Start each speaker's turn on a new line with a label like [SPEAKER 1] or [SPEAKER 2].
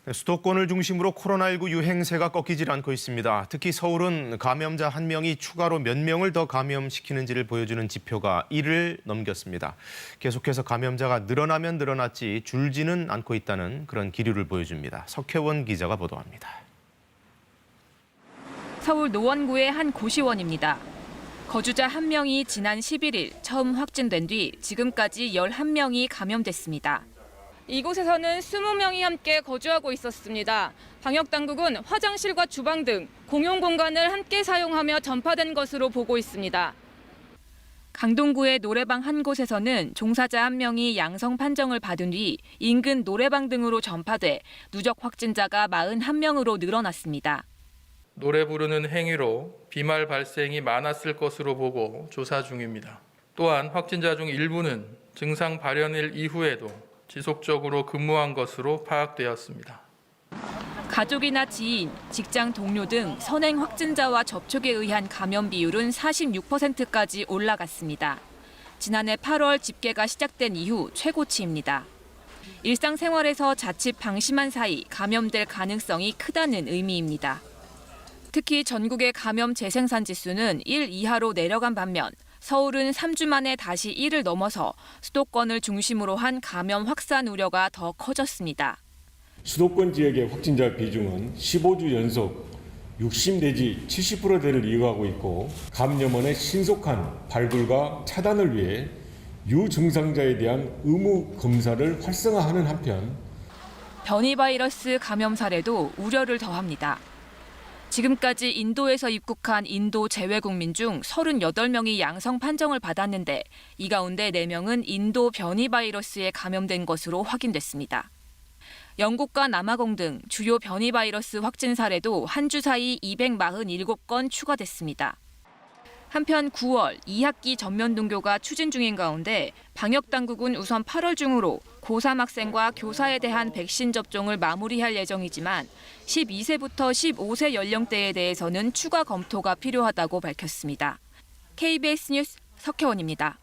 [SPEAKER 1] 수도권을 중심으로 코로나19 유행세가 꺾이질 않고 있습니다. 특히 서울은 감염자 1명이 추가로 몇 명을 더 감염시키는지를 보여주는 지표가 1을 넘겼습니다. 계속해서 감염자가 늘어나면 늘어났지 줄지는 않고 있다는 그런 기류를 보여줍니다. 석혜원 기자가 보도합니다.
[SPEAKER 2] 서울 노원구의 한 고시원입니다. 거주자 1명이 지난 11일 처음 확진된 뒤 지금까지 11명이 감염됐습니다. 이곳에서는 20명이 함께 거주하고 있었습니다. 방역당국은 화장실과 주방 등 공용 공간을 함께 사용하며 전파된 것으로 보고 있습니다. 강동구의 노래방 한 곳에서는 종사자 1명이 양성 판정을 받은 뒤 인근 노래방 등으로 전파돼 누적 확진자가 41명으로 늘어났습니다.
[SPEAKER 3] 노래 부르는 행위로 비말 발생이 많았을 것으로 보고 조사 중입니다. 또한 확진자 중 일부는 증상 발현일 이후에도 지속적으로 근무한 것으로 파악되었습니다.
[SPEAKER 2] 가족이나 지인, 직장 동료 등 선행 확진자와 접촉에 의한 감염 비율은 46%까지 올라갔습니다. 지난해 8월 집계가 시작된 이후 최고치입니다. 일상생활에서 자칫 방심한 사이 감염될 가능성이 크다는 의미입니다. 특히 전국의 감염 재생산 지수는 1 이하로 내려간 반면 서울은 3주 만에 다시 1을 넘어서 수도권을 중심으로 한 감염 확산 우려가 더 커졌습니다.
[SPEAKER 4] 수도권 지역의 확진자 비중은 15주 연속 60 내지 70%대를 이어가고 있고 감염원의 신속한 발굴과 차단을 위해 유증상자에 대한 의무 검사를 활성화하는 한편
[SPEAKER 2] 변이 바이러스 감염 사례도 우려를 더합니다. 지금까지 인도에서 입국한 인도 재외국민 중 38명이 양성 판정을 받았는데 이 가운데 4명은 인도 변이 바이러스에 감염된 것으로 확인됐습니다. 영국과 남아공 등 주요 변이 바이러스 확진 사례도 한 주 사이 247건 추가됐습니다. 한편 9월 2학기 전면 등교가 추진 중인 가운데 방역당국은 우선 8월 중으로 고3 학생과 교사에 대한 백신 접종을 마무리할 예정이지만 12세부터 15세 연령대에 대해서는 추가 검토가 필요하다고 밝혔습니다. KBS 뉴스 석혜원입니다.